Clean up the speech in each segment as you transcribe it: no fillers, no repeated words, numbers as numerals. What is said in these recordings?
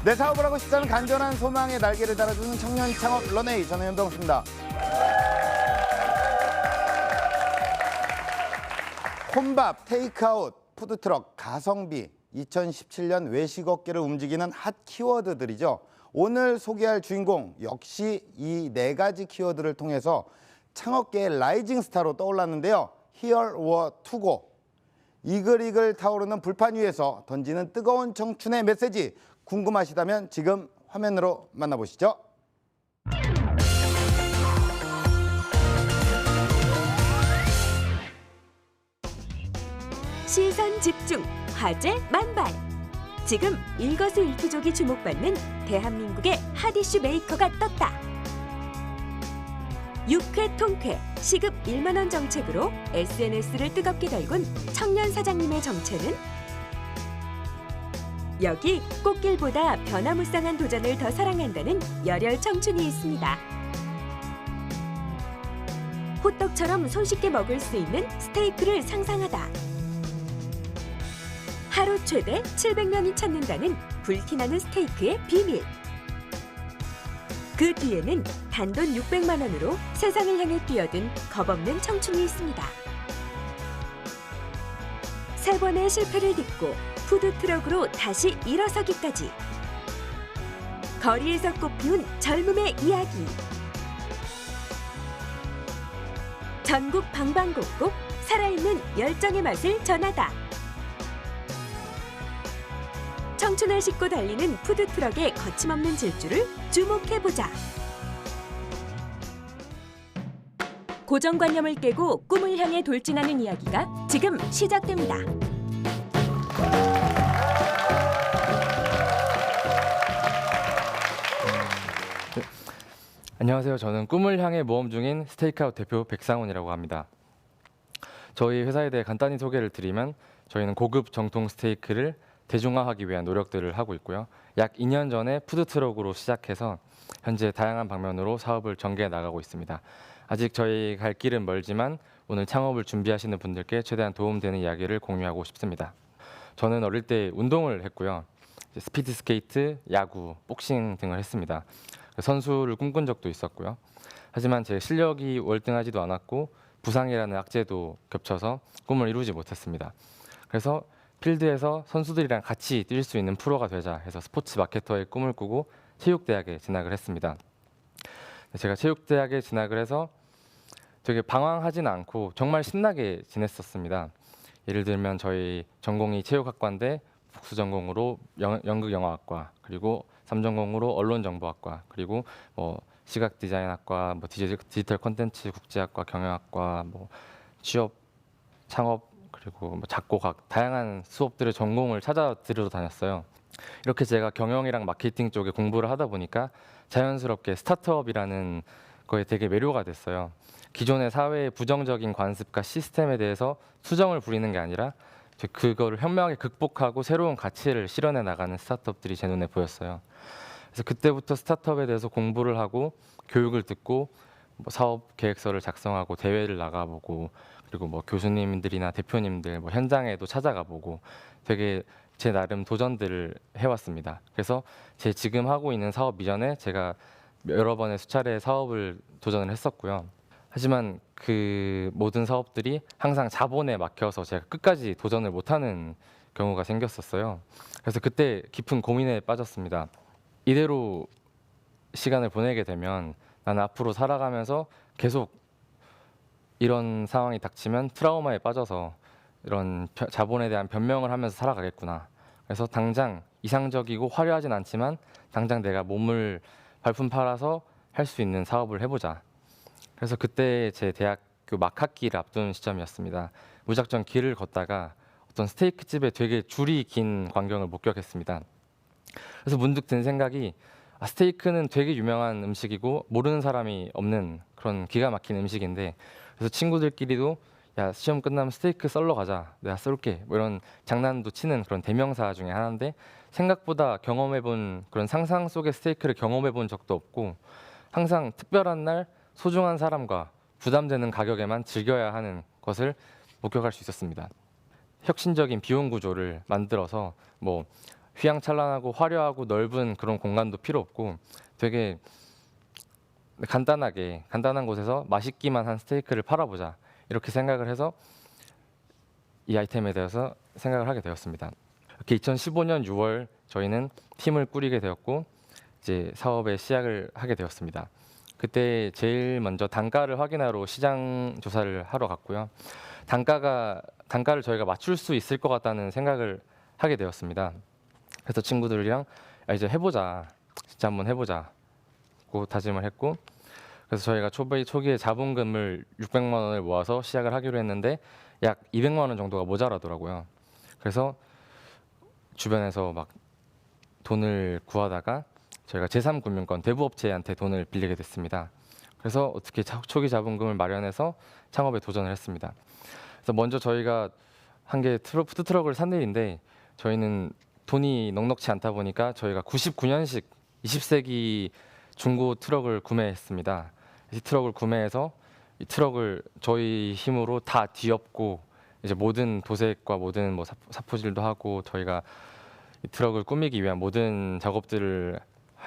내 사업을 하고 싶다는 간절한 소망에 날개를 달아주는 청년 창업 런웨이, 저는 윤동수입니다. 혼밥, 테이크아웃, 푸드트럭, 가성비, 2017년 외식업계를 움직이는 핫 키워드들이죠. 오늘 소개할 주인공 역시 이 네 가지 키워드를 통해서 창업계의 라이징 스타로 떠올랐는데요. Here or to go. 이글이글 타오르는 불판 위에서 던지는 뜨거운 청춘의 메시지, 궁금하시다면 지금 화면으로 만나보시죠. 시선 집중, 화제 만발. 지금 일거수일투족이 주목받는 대한민국의 핫 이슈 메이커가 떴다. 육회 통쾌, 시급 1만 원 정책으로 SNS를 뜨겁게 달군 청년 사장님의 정체는? 여기 꽃길보다 변화무쌍한 도전을 더 사랑한다는 열혈 청춘이 있습니다. 호떡처럼 손쉽게 먹을 수 있는 스테이크를 상상하다. 하루 최대 700명이 찾는다는 불티나는 스테이크의 비밀. 그 뒤에는 단돈 600만 원으로 세상을 향해 뛰어든 겁없는 청춘이 있습니다. 세 번의 실패를 딛고 푸드트럭으로 다시 일어서기까지. 거리에서 꽃피운 젊음의 이야기. 전국 방방곡곡 살아있는 열정의 맛을 전하다. 청춘을 싣고 달리는 푸드트럭의 거침없는 질주를 주목해보자. 고정관념을 깨고 꿈을 향해 돌진하는 이야기가 지금 시작됩니다. 안녕하세요. 저는 꿈을 향해 모험 중인 스테이크아웃 대표 백상훈이라고 합니다. 저희 회사에 대해 간단히 소개를 드리면 저희는 고급 정통 스테이크를 대중화하기 위한 노력들을 하고 있고요. 약 2년 전에 푸드트럭으로 시작해서 현재 다양한 방면으로 사업을 전개해 나가고 있습니다. 아직 저희 갈 길은 멀지만 오늘 창업을 준비하시는 분들께 최대한 도움되는 이야기를 공유하고 싶습니다. 저는 어릴 때 운동을 했고요. 스피드스케이트, 야구, 복싱 등을 했습니다. 선수를 꿈꾼 적도 있었고요. 하지만 제 실력이 월등하지도 않았고 부상이라는 악재도 겹쳐서 꿈을 이루지 못했습니다. 그래서 필드에서 선수들이랑 같이 뛸 수 있는 프로가 되자 해서 스포츠 마케터의 꿈을 꾸고 체육대학에 진학을 했습니다. 제가 체육대학에 진학을 해서 되게 방황하지는 않고 정말 신나게 지냈었습니다. 예를 들면 저희 전공이 체육학과인데 복수 전공으로 연극영화학과, 그리고 3전공으로 언론정보학과, 그리고 시각디자인학과, 디지털 콘텐츠 국제학과, 경영학과, 취업, 창업, 그리고 작곡학, 다양한 수업들의 전공을 찾아 들으러 다녔어요. 이렇게 제가 경영이랑 마케팅 쪽에 공부를 하다 보니까 자연스럽게 스타트업이라는 거에 되게 매료가 됐어요. 기존의 사회의 부정적인 관습과 시스템에 대해서 수정을 부리는 게 아니라 그거를 현명하게 극복하고 새로운 가치를 실현해 나가는 스타트업들이 제 눈에 보였어요. 그래서 그때부터 스타트업에 대해서 공부를 하고 교육을 듣고 사업 계획서를 작성하고 대회를 나가보고, 그리고 교수님들이나 대표님들 현장에도 찾아가보고 되게 제 나름 도전들을 해왔습니다. 그래서 제 지금 하고 있는 사업 이전에 제가 여러 번의 수차례 사업을 도전을 했었고요. 하지만 그 모든 사업들이 항상 자본에 막혀서 제가 끝까지 도전을 못하는 경우가 생겼었어요. 그래서 그때 깊은 고민에 빠졌습니다. 이대로 시간을 보내게 되면 나는 앞으로 살아가면서 계속 이런 상황이 닥치면 트라우마에 빠져서 이런 자본에 대한 변명을 하면서 살아가겠구나. 그래서 당장 이상적이고 화려하진 않지만 당장 내가 몸을 발품 팔아서 할 수 있는 사업을 해보자. 그래서 그때 제 대학교 막학기를 앞둔 시점이었습니다. 무작정 길을 걷다가 어떤 스테이크 집에 되게 줄이 긴 광경을 목격했습니다. 그래서 문득 든 생각이, 스테이크는 되게 유명한 음식이고 모르는 사람이 없는 그런 기가 막힌 음식인데, 그래서 친구들끼리도 야, 시험 끝나면 스테이크 썰러 가자, 내가 쏠게, 이런 장난도 치는 그런 대명사 중에 하나인데, 생각보다 경험해본 그런 상상 속의 스테이크를 경험해본 적도 없고 항상 특별한 날 소중한 사람과 부담되는 가격에만 즐겨야 하는 것을 목격할 수 있었습니다. 혁신적인 비용 구조를 만들어서 휘황찬란하고 화려하고 넓은 그런 공간도 필요 없고 되게 간단한 곳에서 맛있기만 한 스테이크를 팔아보자 이렇게 생각을 해서 이 아이템에 대해서 생각을 하게 되었습니다. 이렇게 2015년 6월 저희는 팀을 꾸리게 되었고 이제 사업의 시작을 하게 되었습니다. 그때 제일 먼저 단가를 확인하러 시장 조사를 하러 갔고요. 단가를 저희가 맞출 수 있을 것 같다는 생각을 하게 되었습니다. 그래서 친구들이랑 이제 해보자, 진짜 한번 해보자고 다짐을 했고, 그래서 저희가 초기에 자본금을 600만 원을 모아서 시작을 하기로 했는데 약 200만 원 정도가 모자라더라고요. 그래서 주변에서 막 돈을 구하다가 저희가 제3금융권 대부업체한테 돈을 빌리게 됐습니다. 그래서 어떻게 초기 자본금을 마련해서 창업에 도전을 했습니다. 그래서 먼저 저희가 한 개 푸드트럭을 산 일인데 저희는 돈이 넉넉치 않다 보니까 저희가 99년식 20세기 중고 트럭을 구매했습니다. 이 트럭을 구매해서 이 트럭을 저희 힘으로 다 뒤엎고 이제 모든 도색과 모든 뭐 사포질도 하고 저희가 이 트럭을 꾸미기 위한 모든 작업들을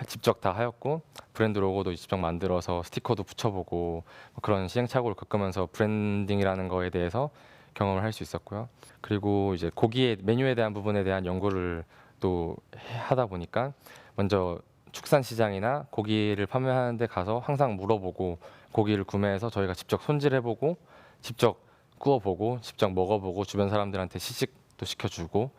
직접 다 하였고 브랜드 로고도 직접 만들어서 스티커도 붙여보고 뭐 그런 시행착오를 겪으면서 브랜딩이라는 거에 대해서 경험을 할 수 있었고요. 그리고 이제 고기의 메뉴에 대한 부분에 대한 연구를 또 하다 보니까 먼저 축산 시장이나 고기를 판매하는 데 가서 항상 물어보고 고기를 구매해서 저희가 직접 손질해보고 직접 구워보고 직접 먹어보고 주변 사람들한테 시식도 시켜주고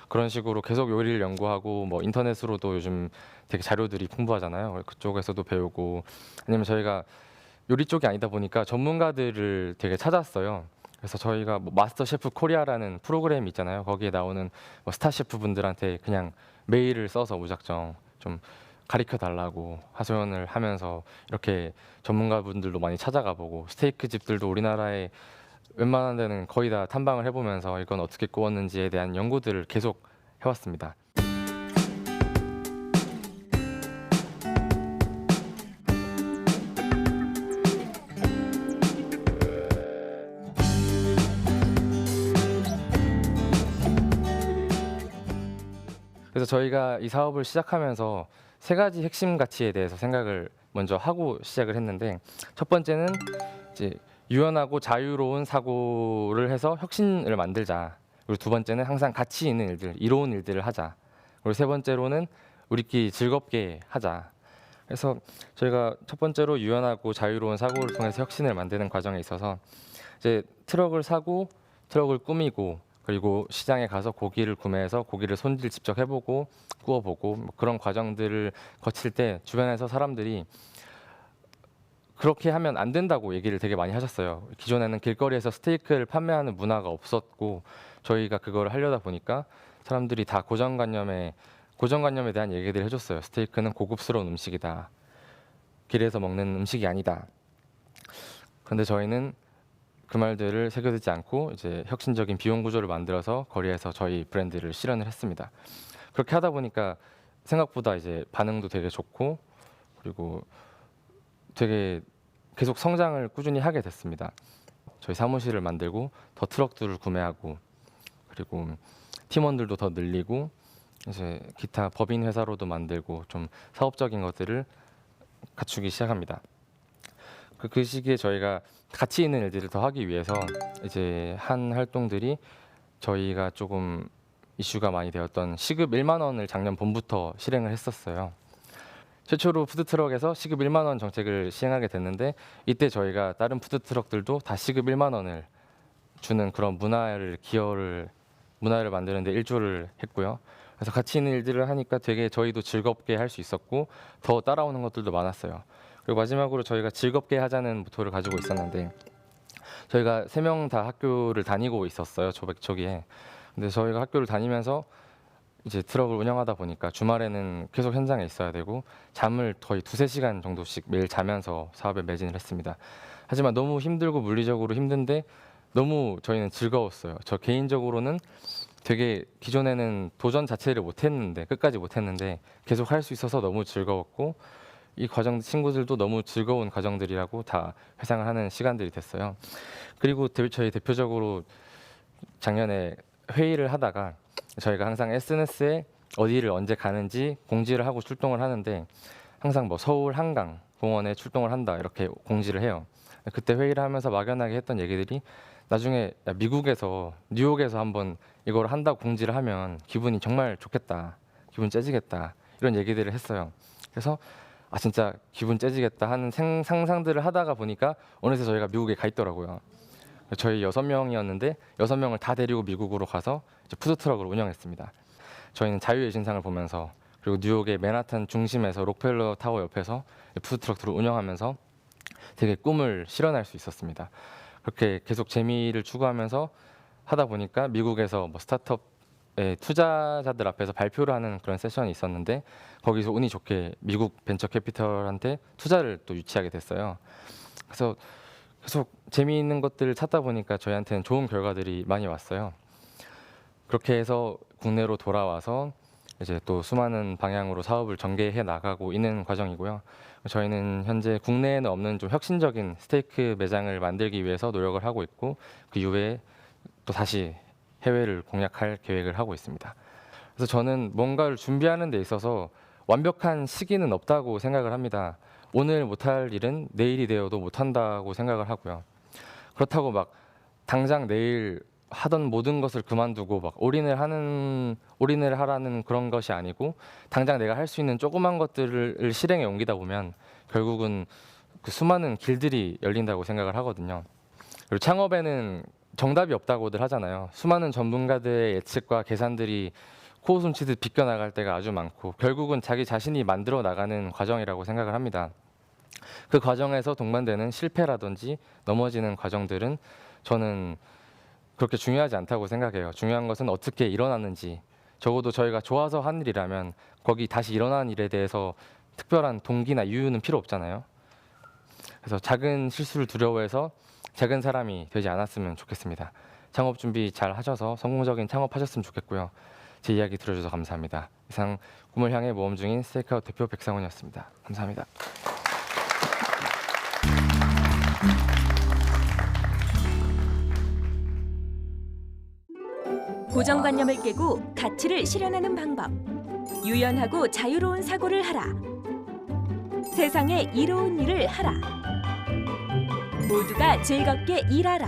그런 식으로 계속 요리를 연구하고 뭐 인터넷으로도 요즘 되게 자료들이 풍부하잖아요. 그쪽에서도 배우고 아니면 저희가 요리 쪽이 아니다 보니까 전문가들을 되게 찾았어요. 그래서 저희가 뭐 마스터 셰프 코리아라는 프로그램이 있잖아요. 거기에 나오는 뭐 스타 셰프 분들한테 그냥 메일을 써서 무작정 좀 가르쳐 달라고 하소연을 하면서 이렇게 전문가분들도 많이 찾아가 보고 스테이크 집들도 우리나라에 웬만한 데는 거의 다 탐방을 해보면서 이건 어떻게 구웠는지에 대한 연구들을 계속 해왔습니다. 그래서 저희가 이 사업을 시작하면서 세 가지 핵심 가치에 대해서 생각을 먼저 하고 시작을 했는데 첫 번째는 이제 유연하고 자유로운 사고를 해서 혁신을 만들자. 그리고 두 번째는 항상 가치 있는 일들, 이로운 일들을 하자. 그리고 세 번째로는 우리끼리 즐겁게 하자. 그래서 저희가 첫 번째로 유연하고 자유로운 사고를 통해서 혁신을 만드는 과정에 있어서 이제 트럭을 사고 트럭을 꾸미고 그리고 시장에 가서 고기를 구매해서 고기를 손질 직접 해보고 구워보고 뭐 그런 과정들을 거칠 때 주변에서 사람들이 그렇게 하면 안 된다고 얘기를 되게 많이 하셨어요. 기존에는 길거리에서 스테이크를 판매하는 문화가 없었고 저희가 그걸 하려다 보니까 사람들이 다 고정관념에 대한 얘기들을 해줬어요. 스테이크는 고급스러운 음식이다. 길에서 먹는 음식이 아니다. 그런데 저희는 그 말들을 새겨듣지 않고 이제 혁신적인 비용 구조를 만들어서 거리에서 저희 브랜드를 실현을 했습니다. 그렇게 하다 보니까 생각보다 이제 반응도 되게 좋고 그리고 되게 계속 성장을 꾸준히 하게 됐습니다. 저희 사무실을 만들고 더 트럭들을 구매하고 그리고 팀원들도 더 늘리고 이제 기타 법인 회사로도 만들고 좀 사업적인 것들을 갖추기 시작합니다. 그 시기에 저희가 가치 있는 일들을 더 하기 위해서 이제 한 활동들이 저희가 조금 이슈가 많이 되었던 시급 1만 원을 작년 봄부터 실행을 했었어요. 최초로 푸드트럭에서 시급 1만 원 정책을 시행하게 됐는데 이때 저희가 다른 푸드트럭들도 다 시급 1만 원을 주는 그런 문화를 만드는데 일조를 했고요. 그래서 가치 있는 일들을 하니까 되게 저희도 즐겁게 할 수 있었고 더 따라오는 것들도 많았어요. 그리고 마지막으로 저희가 즐겁게 하자는 모토를 가지고 있었는데 저희가 3명 다 학교를 다니고 있었어요. 초기에. 근데 저희가 학교를 다니면서 이제 트럭을 운영하다 보니까 주말에는 계속 현장에 있어야 되고 잠을 거의 2-3시간 정도씩 매일 자면서 사업에 매진을 했습니다. 하지만 너무 힘들고 물리적으로 힘든데 너무 저희는 즐거웠어요. 저 개인적으로는 되게 기존에는 도전 자체를 끝까지 못했는데 계속 할 수 있어서 너무 즐거웠고 이 과정 친구들도 너무 즐거운 과정들이라고 다 회상을 하는 시간들이 됐어요. 그리고 저희 대표적으로 작년에 회의를 하다가 저희가 항상 SNS에 어디를 언제 가는지 공지를 하고 출동을 하는데 항상 뭐 서울 한강 공원에 출동을 한다 이렇게 공지를 해요. 그때 회의를 하면서 막연하게 했던 얘기들이 나중에 야, 미국에서 뉴욕에서 한번 이걸 한다고 공지를 하면 기분이 정말 좋겠다, 기분 째지겠다 이런 얘기들을 했어요. 그래서 아 진짜 기분 째지겠다 하는 상상들을 하다가 보니까 어느새 저희가 미국에 가 있더라고요. 저희 6명이었는데 6명을 다 데리고 미국으로 가서 이제 푸드트럭을 운영했습니다. 저희는 자유의 신상을 보면서 그리고 뉴욕의 맨하탄 중심에서 록펠러 타워 옆에서 푸드트럭들을 운영하면서 되게 꿈을 실현할 수 있었습니다. 그렇게 계속 재미를 추구하면서 하다 보니까 미국에서 뭐 스타트업의 투자자들 앞에서 발표를 하는 그런 세션이 있었는데 거기서 운이 좋게 미국 벤처 캐피털한테 투자를 또 유치하게 됐어요. 그래서 계속 재미있는 것들을 찾다 보니까 저희한테는 좋은 결과들이 많이 왔어요. 그렇게 해서 국내로 돌아와서 이제 또 수많은 방향으로 사업을 전개해 나가고 있는 과정이고요. 저희는 현재 국내에는 없는 좀 혁신적인 스테이크 매장을 만들기 위해서 노력을 하고 있고 그 이후에 또 다시 해외를 공략할 계획을 하고 있습니다. 그래서 저는 뭔가를 준비하는 데 있어서 완벽한 시기는 없다고 생각을 합니다. 오늘 못할 일은 내일이 되어도 못한다고 생각을 하고요. 그렇다고 막 당장 내일 하던 모든 것을 그만두고 막 올인을 하라는 그런 것이 아니고 당장 내가 할 수 있는 조그만 것들을 실행에 옮기다 보면 결국은 그 수많은 길들이 열린다고 생각을 하거든요. 그리고 창업에는 정답이 없다고들 하잖아요. 수많은 전문가들의 예측과 계산들이 코웃음 치듯 비껴나갈 때가 아주 많고 결국은 자기 자신이 만들어 나가는 과정이라고 생각을 합니다. 그 과정에서 동반되는 실패라든지 넘어지는 과정들은 저는 그렇게 중요하지 않다고 생각해요. 중요한 것은 어떻게 일어났는지, 적어도 저희가 좋아서 한 일이라면 거기 다시 일어난 일에 대해서 특별한 동기나 이유는 필요 없잖아요. 그래서 작은 실수를 두려워해서 작은 사람이 되지 않았으면 좋겠습니다. 창업 준비 잘 하셔서 성공적인 창업하셨으면 좋겠고요. 제 이야기 들어주셔서 감사합니다. 이상 꿈을 향해 모험 중인 스테이크아웃 대표 백상훈이었습니다. 감사합니다. 고정관념을 깨고 가치를 실현하는 방법. 유연하고 자유로운 사고를 하라. 세상에 이로운 일을 하라. 모두가 즐겁게 일하라.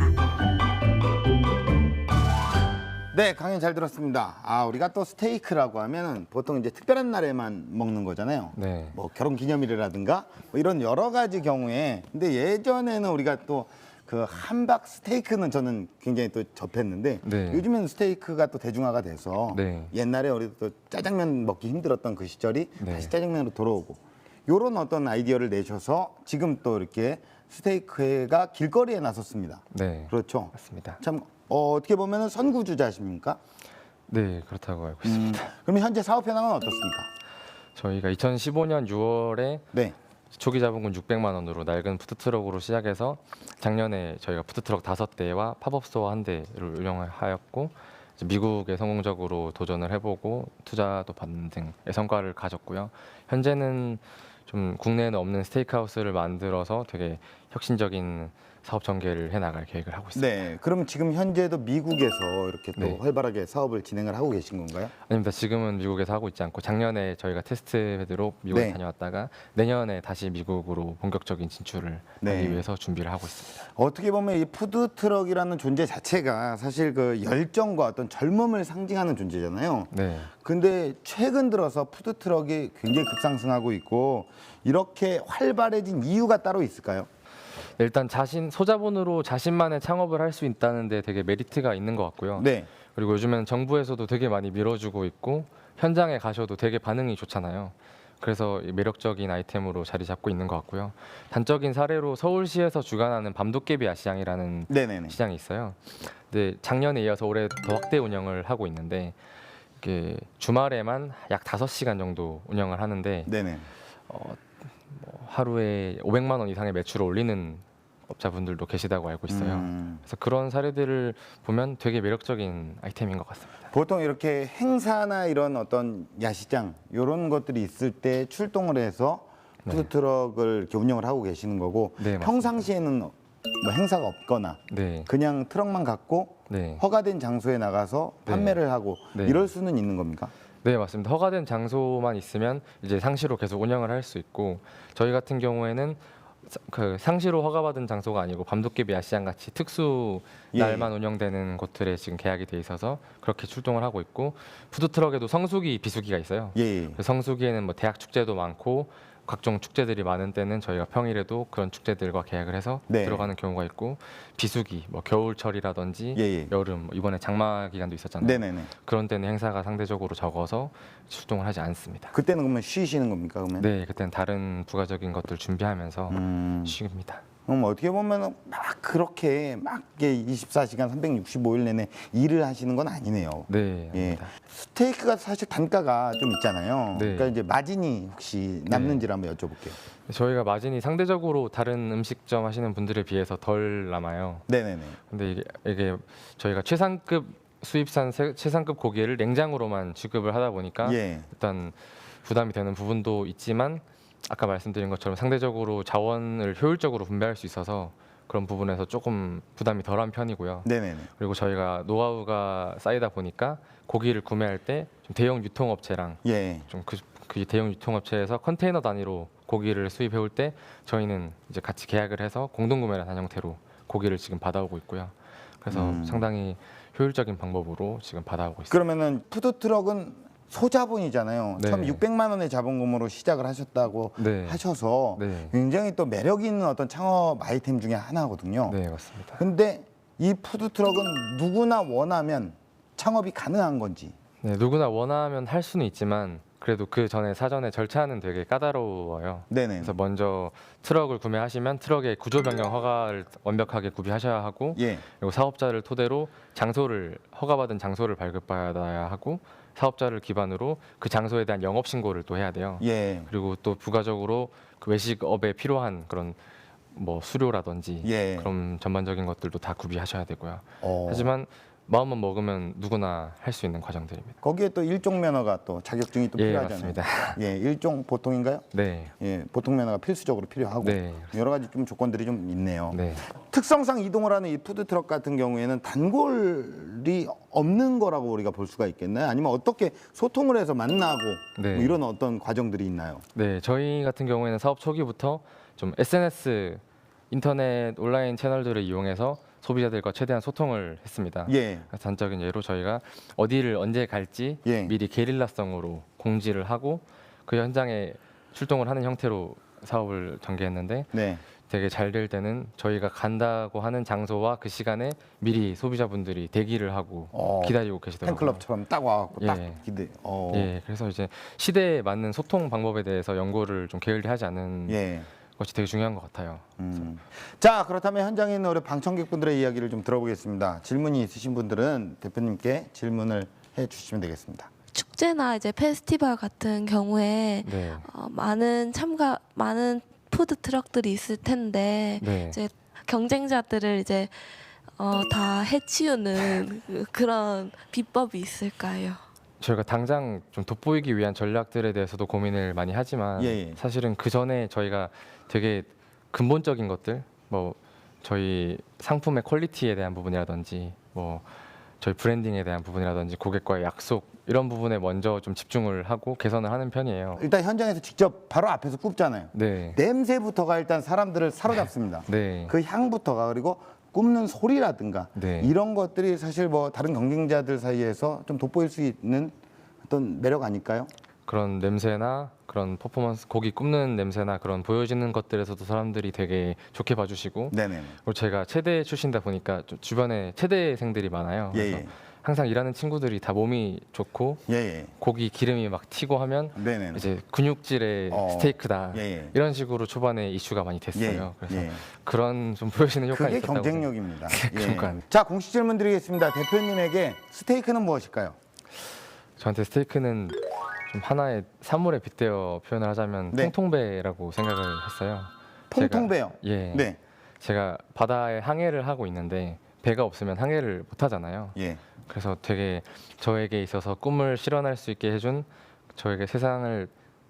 네, 강연 잘 들었습니다. 우리가 또 스테이크라고 하면은 보통 이제 특별한 날에만 먹는 거잖아요. 네. 뭐 결혼 기념일이라든가 뭐 이런 여러 가지 경우에. 근데 예전에는 우리가 또 그 함박 스테이크는 저는 굉장히 또 접했는데 네. 요즘에는 스테이크가 또 대중화가 돼서 네. 옛날에 우리도 또 짜장면 먹기 힘들었던 그 시절이 네. 다시 짜장면으로 돌아오고 요런 어떤 아이디어를 내셔서 지금 또 이렇게 스테이크가 길거리에 나섰습니다. 네. 그렇죠. 맞습니다. 참 어떻게 보면은 선구주자십니까? 네, 그렇다고 알고 있습니다. 그럼 현재 사업 현황은 어떻습니까? 저희가 2015년 6월에 네. 초기 자본금 600만 원으로 낡은 푸드트럭으로 시작해서 작년에 저희가 푸드트럭 5대와 팝업스토어 1대를 운영하였고 미국에 성공적으로 도전을 해보고 투자도 받는 등의 성과를 가졌고요. 현재는 좀 국내에는 없는 스테이크하우스를 만들어서 되게 혁신적인 사업 전개를 해나갈 계획을 하고 있습니다. 네. 그럼 지금 현재도 미국에서 이렇게 또 네. 활발하게 사업을 진행을 하고 계신 건가요? 아닙니다. 지금은 미국에서 하고 있지 않고 작년에 저희가 테스트로 미국에 네. 다녀왔다가 내년에 다시 미국으로 본격적인 진출을 네. 하기 위해서 준비를 하고 있습니다. 어떻게 보면 이 푸드 트럭이라는 존재 자체가 사실 그 열정과 어떤 젊음을 상징하는 존재잖아요. 네. 근데 최근 들어서 푸드 트럭이 굉장히 급상승하고 있고 이렇게 활발해진 이유가 따로 있을까요? 일단 소자본으로 자신만의 창업을 할 수 있다는 데 되게 메리트가 있는 것 같고요. 네. 그리고 요즘에는 정부에서도 되게 많이 밀어주고 있고 현장에 가셔도 되게 반응이 좋잖아요. 그래서 매력적인 아이템으로 자리 잡고 있는 것 같고요. 단적인 사례로 서울시에서 주관하는 밤도깨비 야시장이라는 네네네. 시장이 있어요. 근데 작년에 이어서 올해 더 확대 운영을 하고 있는데 이게 주말에만 약 5시간 정도 운영을 하는데 네네. 하루에 500만 원 이상의 매출을 올리는 업자분들도 계시다고 알고 있어요. 그래서 그런 사례들을 보면 되게 매력적인 아이템인 것 같습니다. 보통 이렇게 행사나 이런 어떤 야시장 이런 것들이 있을 때 출동을 해서 네. 푸드트럭을 이렇게 운영을 하고 계시는 거고 네, 맞습니다. 평상시에는 뭐 행사가 없거나 네, 그냥 트럭만 갖고 네. 허가된 장소에 나가서 네. 판매를 하고 네. 이럴 수는 있는 겁니까? 네, 맞습니다. 허가된 장소만 있으면 이제 상시로 계속 운영을 할 수 있고 저희 같은 경우에는 그 상시로 허가받은 장소가 아니고 밤도깨비 야시장 같이 특수 예. 날만 운영되는 곳들에 지금 계약이 돼 있어서 그렇게 출동을 하고 있고 푸드트럭에도 성수기, 비수기가 있어요. 예. 그 성수기에는 뭐 대학 축제도 많고 각종 축제들이 많은 때는 저희가 평일에도 그런 축제들과 계약을 해서 네. 들어가는 경우가 있고 비수기, 뭐 겨울철이라든지 예. 여름, 뭐 이번에 장마 기간도 있었잖아요. 네네네. 그런 때는 행사가 상대적으로 적어서 출동을 하지 않습니다. 그때는 그러면 쉬시는 겁니까 그러면? 네, 그때는 다른 부가적인 것들 준비하면서 쉽니다. 그럼 어떻게 보면 막 그렇게 막 이게 24시간 365일 내내 일을 하시는 건 아니네요. 네, 예. 아닙니다. 스테이크가 사실 단가가 좀 있잖아요. 네. 그러니까 이제 마진이 혹시 남는지를 한번 여쭤볼게요. 저희가 마진이 상대적으로 다른 음식점 하시는 분들에 비해서 덜 남아요. 네네네. 근데 이게 저희가 최상급 수입산 최상급 고기를 냉장으로만 취급을 하다 보니까 예. 일단 부담이 되는 부분도 있지만 아까 말씀드린 것처럼 상대적으로 자원을 효율적으로 분배할 수 있어서 그런 부분에서 조금 부담이 덜한 편이고요. 네네네. 그리고 저희가 노하우가 쌓이다 보니까 고기를 구매할 때 좀 대형 유통업체랑 예. 좀 그 대형 유통업체에서 컨테이너 단위로 고기를 수입해 올 때 저희는 이제 같이 계약을 해서 공동구매라는 형태로 고기를 지금 받아오고 있고요. 그래서 상당히 효율적인 방법으로 지금 받아오고 있습니다. 그러면은 푸드트럭은 소자본이잖아요. 네. 처음 600만 원의 자본금으로 시작을 하셨다고 네. 하셔서 네. 굉장히 또 매력 있는 어떤 창업 아이템 중에 하나거든요. 네, 맞습니다. 근데 이 푸드트럭은 누구나 원하면 창업이 가능한 건지. 네, 누구나 원하면 할 수는 있지만 그래도 그 전에 사전에 절차는 되게 까다로워요. 네네. 그래서 먼저 트럭을 구매하시면 트럭의 구조 변경 허가를 완벽하게 구비하셔야 하고 예. 그리고 사업자를 토대로 장소를 허가받은 장소를 발급받아야 하고 사업자를 기반으로 그 장소에 대한 영업 신고를 또 해야 돼요. 예. 그리고 또 부가적으로 그 외식업에 필요한 그런 뭐 수료라든지 예. 그런 전반적인 것들도 다 구비하셔야 되고요. 어. 하지만 마음만 먹으면 누구나 할 수 있는 과정들입니다. 거기에 또 일종 면허가 또 자격증이 또 예, 필요하잖아요. 맞습니다. 예, 일종 보통인가요? 네, 예, 보통 면허가 필수적으로 필요하고 네, 여러 가지 좀 조건들이 좀 있네요. 네. 특성상 이동을 하는 이 푸드트럭 같은 경우에는 단골이 없는 거라고 우리가 볼 수가 있겠나요? 아니면 어떻게 소통을 해서 만나고 네. 뭐 이런 어떤 과정들이 있나요? 네, 저희 같은 경우에는 사업 초기부터 좀 SNS, 인터넷, 온라인 채널들을 이용해서 소비자들과 최대한 소통을 했습니다. 예, 단적인 예로 저희가 어디를 언제 갈지 예. 미리 게릴라성으로 공지를 하고 그 현장에 출동을 하는 형태로 사업을 전개했는데 네, 되게 잘 될 때는 저희가 간다고 하는 장소와 그 시간에 미리 소비자분들이 대기를 하고 기다리고 계시더라고요. 팬클럽처럼 딱 와갖고 예. 딱 기대. 예, 그래서 이제 시대에 맞는 소통 방법에 대해서 연구를 좀 게을리하지 않은 예. 것이 되게 중요한 것 같아요. 자, 그렇다면 현장에 있는 우리 방청객분들의 이야기를 좀 들어보겠습니다. 질문이 있으신 분들은 대표님께 질문을 해주시면 되겠습니다. 축제나 이제 페스티벌 같은 경우에 네, 많은 푸드 트럭들이 있을 텐데 네. 이제 경쟁자들을 이제 다 해치우는 그런 비법이 있을까요? 저희가 당장 좀 돋보이기 위한 전략들에 대해서도 고민을 많이 하지만 예, 예. 사실은 그 전에 저희가 되게 근본적인 것들, 뭐 저희 상품의 퀄리티에 대한 부분이라든지, 뭐 저희 브랜딩에 대한 부분이라든지, 고객과의 약속 이런 부분에 먼저 좀 집중을 하고 개선을 하는 편이에요. 일단 현장에서 직접 바로 앞에서 굽잖아요. 네, 냄새부터가 일단 사람들을 사로잡습니다. 네, 그 향부터가 그리고 굽는 소리라든가 네. 이런 것들이 사실 뭐 다른 경쟁자들 사이에서 좀 돋보일 수 있는 어떤 매력 아닐까요? 그런 냄새나 그런 퍼포먼스, 고기 굽는 냄새나 그런 보여지는 것들에서도 사람들이 되게 좋게 봐주시고 네네. 그리고 제가 체대 출신이다 보니까 좀 주변에 체대생들이 많아요. 그래서 예, 항상 일하는 친구들이 다 몸이 좋고 예, 예. 고기 기름이 막 튀고 하면 네네. 이제 근육질의 스테이크다 예, 예. 이런 식으로 초반에 이슈가 많이 됐어요. 그래서 예. 그런 좀 보여지는 효과가 그게 있었다고 경쟁력입니다. 그러니까요. 자, 공식 질문 드리겠습니다. 대표님에게 스테이크는 무엇일까요? 저한테 스테이크는 좀 하나의 사물에 빗대어 표현을 하자면 네. 통통배라고 생각을 했어요. 통통배요. 예. 네. 제가 바다에 항해를 하고 있는데 배가 없으면 항해를 못 하잖아요. 예. 그래서 되게 저에게 있어서 꿈을 실현할 수 있게 해준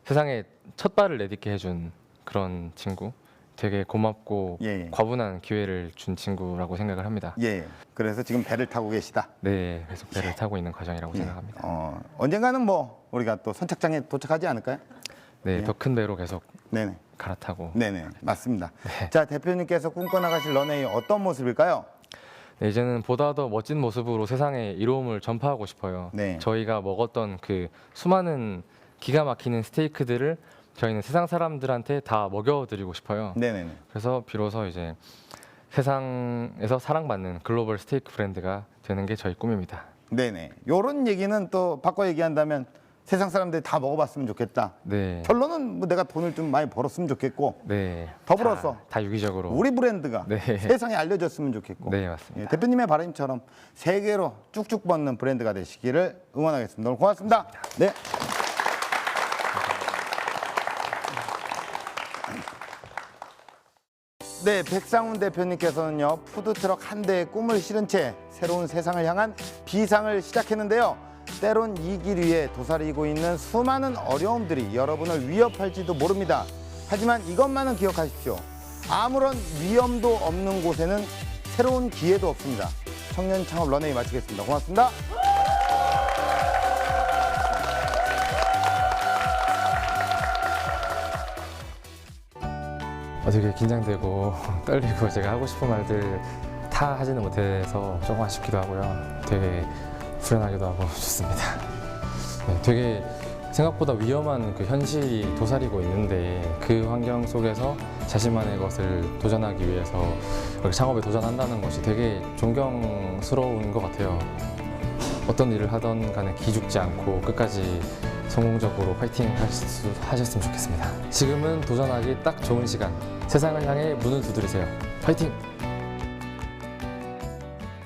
세상에 첫 발을 내딛게 해준 그런 친구. 되게 고맙고 예. 과분한 기회를 준 친구라고 생각을 합니다. 예. 그래서 지금 배를 타고 계시다. 네, 계속 배를 타고 있는 과정이라고 생각합니다. 언젠가는 뭐 우리가 또 선착장에 도착하지 않을까요? 네, 더 큰 배로 계속 네네. 갈아타고. 네네. 맞습니다. 자, 대표님께서 꿈꿔나가실 런웨이 어떤 모습일까요? 네, 이제는 보다 더 멋진 모습으로 세상에 이로움을 전파하고 싶어요. 네. 저희가 먹었던 그 수많은 기가 막히는 스테이크들을 저희는 세상 사람들한테 다 먹여드리고 싶어요. 네네네. 그래서 비로소 이제 세상에서 사랑받는 글로벌 스테이크 브랜드가 되는 게 저희 꿈입니다. 네네. 요런 얘기는 또 바꿔 얘기한다면 세상 사람들이 다 먹어봤으면 좋겠다. 네, 결론은 뭐 내가 돈을 좀 많이 벌었으면 좋겠고 네. 더불어서 다 유기적으로. 우리 브랜드가 네. 세상에 알려졌으면 좋겠고 네, 맞습니다. 예, 대표님의 바람처럼 세계로 쭉쭉 뻗는 브랜드가 되시기를 응원하겠습니다. 오늘 고맙습니다. 네. 네, 백상훈 대표님께서는요, 푸드트럭 한 대의 꿈을 실은 채 새로운 세상을 향한 비상을 시작했는데요. 때론 이 길 위에 도사리고 있는 수많은 어려움들이 여러분을 위협할지도 모릅니다. 하지만 이것만은 기억하십시오. 아무런 위험도 없는 곳에는 새로운 기회도 없습니다. 청년 창업 런웨이 마치겠습니다. 고맙습니다. 되게 긴장되고 떨리고 제가 하고 싶은 말들 다 하지는 못해서 조금 아쉽기도 하고요. 되게 불안하기도 하고 좋습니다. 네, 되게 생각보다 위험한 그 현실이 도사리고 있는데 그 환경 속에서 자신만의 것을 도전하기 위해서 이렇게 창업에 도전한다는 것이 되게 존경스러운 것 같아요. 어떤 일을 하던 간에 기죽지 않고 끝까지 성공적으로 파이팅 하셨으면 좋겠습니다. 지금은 도전하기 딱 좋은 시간. 세상을 향해 문을 두드리세요. 파이팅!